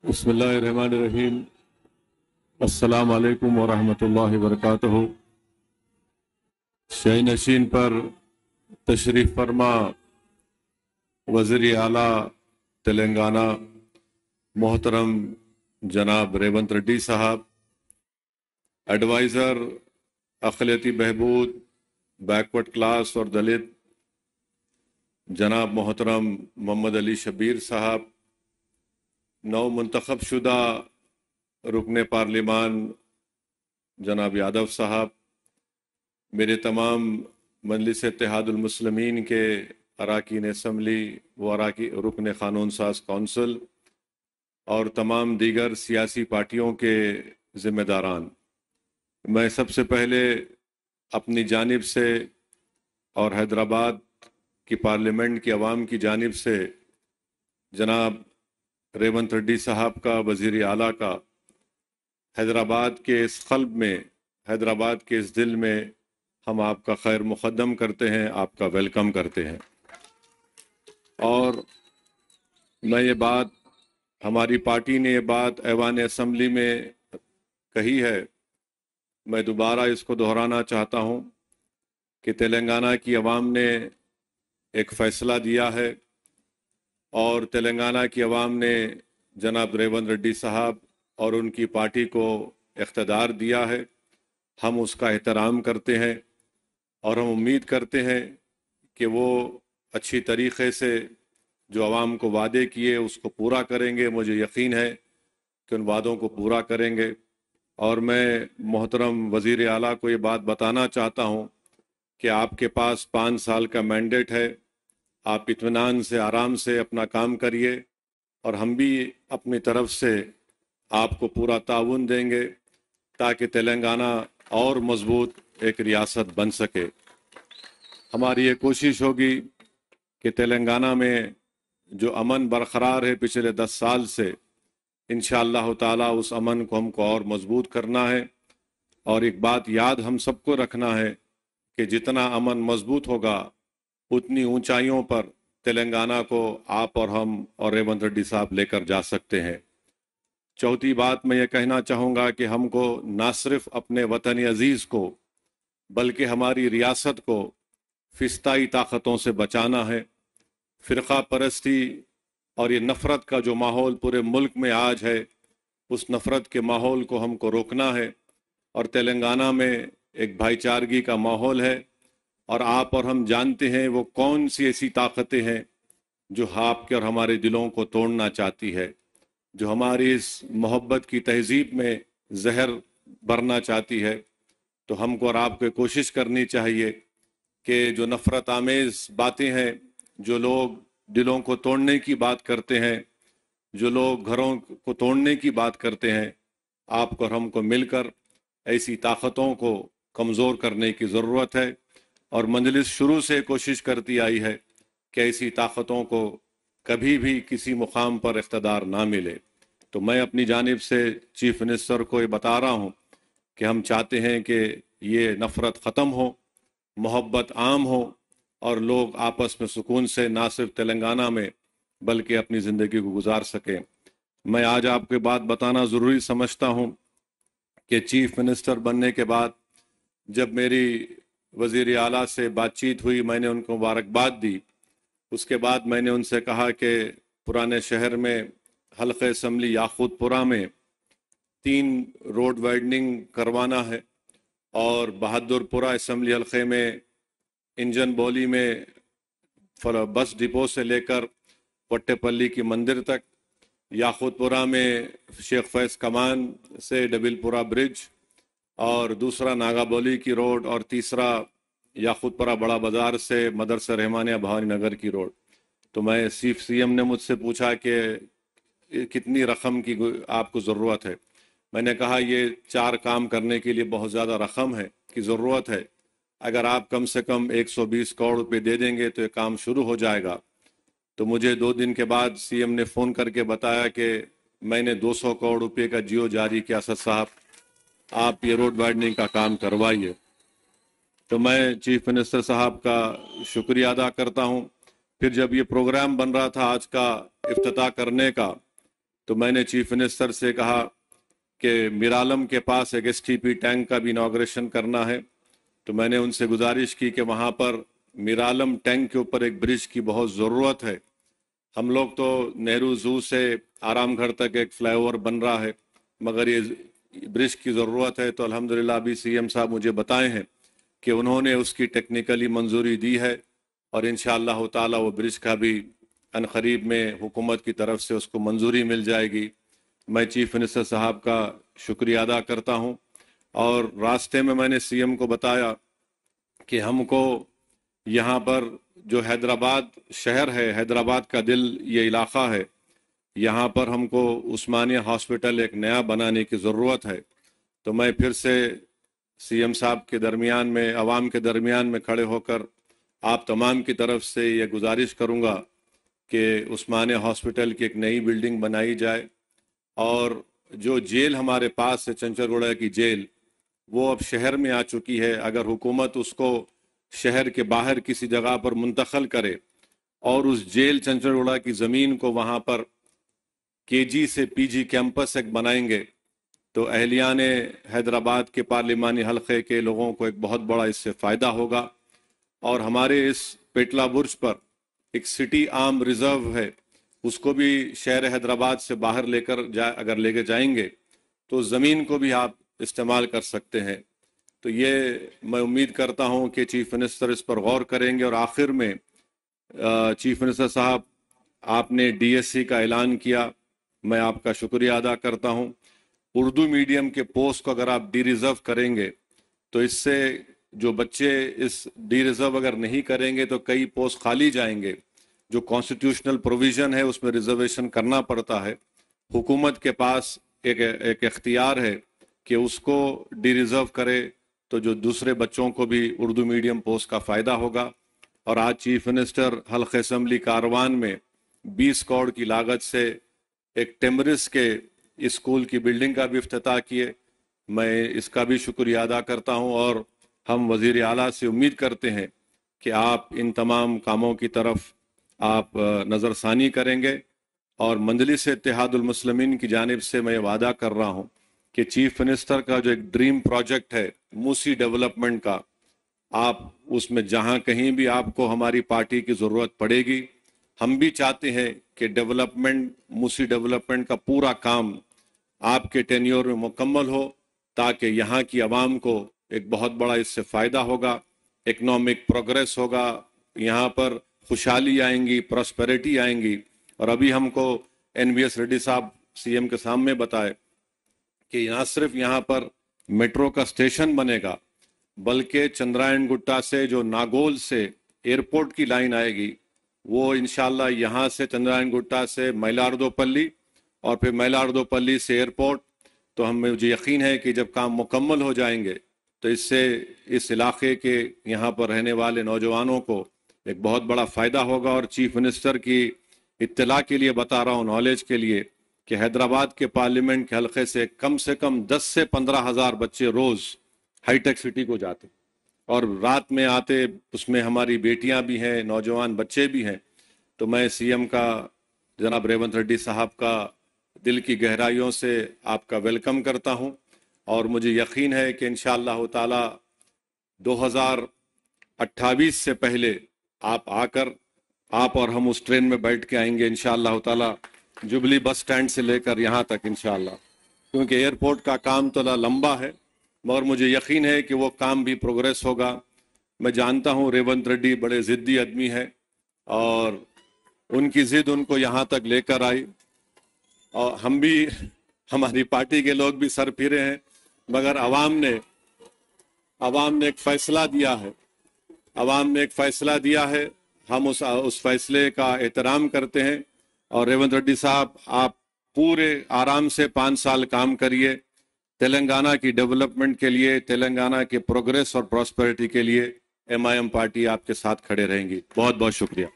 बिस्मिल्लाहिर्रहमानिर्रहीम। अस्सलाम वालेकुम वरहमतुल्लाहि वबरकातुहू। शाही नशीन पर तशरीफ़ फरमा वज़ीर आला तेलंगाना मोहतरम जनाब रेवंत रेड्डी साहब, एडवाइज़र अक़लियती बहबूद बैकवर्ड क्लास और दलित जनाब मोहतरम मोहम्मद अली शबीर साहब, नौ मुंतखब शुदा रुकन पार्लिमान जनाब यादव साहब, मेरे तमाम मजलिस इत्तेहादुल मुस्लिमीन के अराकीन असम्बली व रुकन क़ानून साज कौंसिल और तमाम दीगर सियासी पार्टियों के ज़िम्मेदारान, मैं सबसे पहले अपनी जानिब से और हैदराबाद की पार्लियामेंट की आवाम की जानिब से जनाब रेवंत रेड्डी साहब का, वज़ीर आला का, हैदराबाद के इस क़ल्ब में, हैदराबाद के इस दिल में हम आपका खैर मुक़द्दम करते हैं, आपका वेलकम करते हैं। और मैं ये बात, हमारी पार्टी ने ये बात ऐवान असम्बली में कही है, मैं दोबारा इसको दोहराना चाहता हूँ कि तेलंगाना की आवाम ने एक फ़ैसला दिया है और तेलंगाना की आवाम ने जनाब रेवंत रेड्डी साहब और उनकी पार्टी को इख्तियार दिया है। हम उसका एहतराम करते हैं और हम उम्मीद करते हैं कि वो अच्छी तरीक़े से जो आवाम को वादे किए उसको पूरा करेंगे। मुझे यकीन है कि उन वादों को पूरा करेंगे। और मैं मोहतरम वज़ीर आला को ये बात बताना चाहता हूँ कि आपके पास 5 साल का मैंडेट है, आप इत्मीनान से, आराम से अपना काम करिए और हम भी अपनी तरफ से आपको पूरा ताउन देंगे ताकि तेलंगाना और मजबूत एक रियासत बन सके। हमारी ये कोशिश होगी कि तेलंगाना में जो अमन बरकरार है पिछले 10 साल से, इंशाअल्लाह ताला उस अमन को हमको और मजबूत करना है। और एक बात याद हम सबको रखना है कि जितना अमन मजबूत होगा उतनी ऊंचाइयों पर तेलंगाना को आप और हम और रेवंत रेड्डी साहब लेकर जा सकते हैं। चौथी बात मैं ये कहना चाहूँगा कि हमको ना सिर्फ अपने वतन अजीज़ को बल्कि हमारी रियासत को फिस्ताई ताकतों से बचाना है। फ़िरक़ा परस्ती और ये नफ़रत का जो माहौल पूरे मुल्क में आज है, उस नफ़रत के माहौल को हमको रोकना है। और तेलंगाना में एक भाईचारगी का माहौल है और आप और हम जानते हैं वो कौन सी ऐसी ताकतें हैं जो आपके और हमारे दिलों को तोड़ना चाहती है, जो हमारी इस मोहब्बत की तहजीब में जहर भरना चाहती है। तो हमको और आपको कोशिश करनी चाहिए कि जो नफ़रत आमेज़ बातें हैं, जो लोग दिलों को तोड़ने की बात करते हैं, जो लोग घरों को तोड़ने की बात करते हैं, आपको और हमको मिलकर ऐसी ताकतों को कमज़ोर करने की ज़रूरत है। और मजलिस शुरू से कोशिश करती आई है कि ऐसी ताकतों को कभी भी किसी मुकाम पर इख्तियार ना मिले। तो मैं अपनी जानिब से चीफ मिनिस्टर को ये बता रहा हूँ कि हम चाहते हैं कि ये नफ़रत ख़त्म हो, मोहब्बत आम हो और लोग आपस में सुकून से ना सिर्फ तेलंगाना में बल्कि अपनी ज़िंदगी को गुजार सकें। मैं आज आपको बात बताना ज़रूरी समझता हूँ कि चीफ मिनिस्टर बनने के बाद जब मेरी वज़ीर आला से बातचीत हुई, मैंने उनको मुबारकबाद दी। उसके बाद मैंने उनसे कहा कि पुराने शहर में हल्क़े असम्बली याकूतपुरा में 3 रोड वाइडनिंग करवाना है और बहादुरपुरा असम्बली हल्क़े में इंजन बोली में बस डिपो से लेकर पट्टेपल्ली की मंदिर तक, याकूतपुरा में शेख फैज़ कमान से डबिलपुरा ब्रिज, और दूसरा नागाबोली की रोड, और तीसरा याकूतपुरा बड़ा बाज़ार से मदरसा रहमानिया भवानी नगर की रोड। तो मैं सीएम ने मुझसे पूछा कि कितनी रकम की आपको ज़रूरत है। मैंने कहा ये 4 काम करने के लिए बहुत ज़्यादा रकम है की ज़रूरत है। अगर आप कम से कम 120 करोड़ रुपये दे देंगे तो ये काम शुरू हो जाएगा। तो मुझे 2 दिन के बाद सीएम ने फ़ोन करके बताया कि मैंने 200 करोड़ रुपये का जियो जारी किया, सर साहब आप ये रोड वाइडनिंग का काम करवाइए। तो मैं चीफ मिनिस्टर साहब का शुक्रिया अदा करता हूँ। फिर जब ये प्रोग्राम बन रहा था आज का इफ्तिताह करने का, तो मैंने चीफ मिनिस्टर से कहा कि मीरालम के पास एक STP टैंक का भी इनॉग्रेशन करना है। तो मैंने उनसे गुजारिश की कि वहाँ पर मीरालम टैंक के ऊपर एक ब्रिज की बहुत ज़रूरत है। हम लोग तो नेहरू ज़ू से आरामगढ़ तक एक फ्लाईओवर बन रहा है, मगर ये ब्रिज की ज़रूरत है। तो अल्हम्दुलिल्लाह अभी CM साहब मुझे बताए हैं कि उन्होंने उसकी टेक्निकली मंजूरी दी है और इंशाअल्लाह ताला वो ब्रिज का भी अनकरीब में हुकूमत की तरफ से उसको मंजूरी मिल जाएगी। मैं चीफ मिनिस्टर साहब का शुक्रिया अदा करता हूँ। और रास्ते में मैंने CM को बताया कि हमको यहाँ पर जो हैदराबाद शहर है, हैदराबाद का दिल ये इलाका है, यहाँ पर हमको उस्मानिया हॉस्पिटल एक नया बनाने की ज़रूरत है। तो मैं फिर से CM साहब के दरमियान में, अवाम के दरमियान में खड़े होकर आप तमाम की तरफ से ये गुजारिश करूँगा कि उस्मानिया हॉस्पिटल की एक नई बिल्डिंग बनाई जाए। और जो जेल हमारे पास है, चंचलगुड़ा की जेल, वो अब शहर में आ चुकी है। अगर हुकूमत उसको शहर के बाहर किसी जगह पर मुंतकिल करे और उस जेल चंचलगुड़ा की ज़मीन को वहाँ पर KG से PG कैंपस एक बनाएंगे तो अहलियान हैदराबाद के पार्लिमानी हलके के लोगों को एक बहुत बड़ा इससे फ़ायदा होगा। और हमारे इस पेटला बुर्ज पर एक सिटी आर्म रिजर्व है, उसको भी शहर हैदराबाद से बाहर अगर लेके जाएंगे तो ज़मीन को भी आप इस्तेमाल कर सकते हैं। तो ये मैं उम्मीद करता हूँ कि चीफ मिनिस्टर इस पर गौर करेंगे। और आखिर में चीफ मिनिस्टर साहब, आपने DSC का ऐलान किया, मैं आपका शुक्रिया अदा करता हूँ। उर्दू मीडियम के पोस्ट को अगर आप डी-रिज़र्व करेंगे तो इससे जो बच्चे इस डी-रिज़र्व अगर नहीं करेंगे तो कई पोस्ट खाली जाएंगे। जो कॉन्स्टिट्यूशनल प्रोविज़न है उसमें रिजर्वेशन करना पड़ता है। हुकूमत के पास एक इख्तियार है कि उसको डी-रिज़र्व करे तो जो दूसरे बच्चों को भी उर्दू मीडियम पोस्ट का फ़ायदा होगा। और आज चीफ मिनिस्टर हल्क़े असम्बली कारवान में 20 करोड़ की लागत से एक टेमरिस के स्कूल की बिल्डिंग का भी इफ्तिताह किए। मैं इसका भी शुक्रिया अदा करता हूं। और हम वज़ीर आला से उम्मीद करते हैं कि आप इन तमाम कामों की तरफ आप नज़रसानी करेंगे। और मजलिस इत्तेहादुल मुस्लिमीन की जानिब से मैं वादा कर रहा हूं कि चीफ मिनिस्टर का जो एक ड्रीम प्रोजेक्ट है मूसी डेवलपमेंट का, आप उसमें जहां कहीं भी आपको हमारी पार्टी की ज़रूरत पड़ेगी, हम भी चाहते हैं कि डेवलपमेंट, मूसी डेवलपमेंट का पूरा काम आपके टेन्योर में मुकम्मल हो, ताकि यहाँ की आवाम को एक बहुत बड़ा इससे फ़ायदा होगा, इकनॉमिक प्रोग्रेस होगा, यहाँ पर खुशहाली आएंगी, प्रॉस्पेरिटी आएंगी। और अभी हमको NVS रेड्डी साहब CM के सामने बताए कि ना सिर्फ यहाँ पर मेट्रो का स्टेशन बनेगा, बल्कि चंद्रायन गुट्टा से जो नागोल से एयरपोर्ट की लाइन आएगी, वो इंशाल्लाह यहाँ से चंद्रायन गुट्टा से मैलार्दोपल्ली और फिर मैलार्दोपल्ली से एयरपोर्ट। तो मुझे यकीन है कि जब काम मुकम्मल हो जाएंगे तो इससे इस इलाके के यहाँ पर रहने वाले नौजवानों को एक बहुत बड़ा फ़ायदा होगा। और चीफ मिनिस्टर की इत्तला के लिए बता रहा हूँ, नॉलेज के लिए, कि हैदराबाद के पार्लियामेंट के हलके से कम 10 से 15 हज़ार बच्चे रोज़ हाईटेक सिटी को जाते और रात में आते। उसमें हमारी बेटियां भी हैं, नौजवान बच्चे भी हैं। तो मैं CM का, जनाब रेवंत रेड्डी साहब का दिल की गहराइयों से आपका वेलकम करता हूं। और मुझे यकीन है कि इंशाअल्लाह ताला 2028 से पहले आप आकर, आप और हम उस ट्रेन में बैठ के आएंगे इंशाअल्लाह ताला, जुबली बस स्टैंड से लेकर यहाँ तक इंशाअल्लाह। क्योंकि एयरपोर्ट का काम तो लंबा है, मगर मुझे यकीन है कि वो काम भी प्रोग्रेस होगा। मैं जानता हूँ रेवंत रेड्डी बड़े ज़िद्दी आदमी है और उनकी ज़िद उनको यहाँ तक लेकर आई। और हम भी, हमारी पार्टी के लोग भी सर फिरे हैं, मगर आवाम ने एक फ़ैसला दिया है, आवाम ने एक फ़ैसला दिया है, हम उस फैसले का एहतराम करते हैं। और रेवंत रेड्डी साहब, आप पूरे आराम से 5 साल काम करिए तेलंगाना की डेवलपमेंट के लिए, तेलंगाना के प्रोग्रेस और प्रॉस्पेरिटी के लिए। MIM पार्टी आपके साथ खड़े रहेंगी। बहुत बहुत शुक्रिया।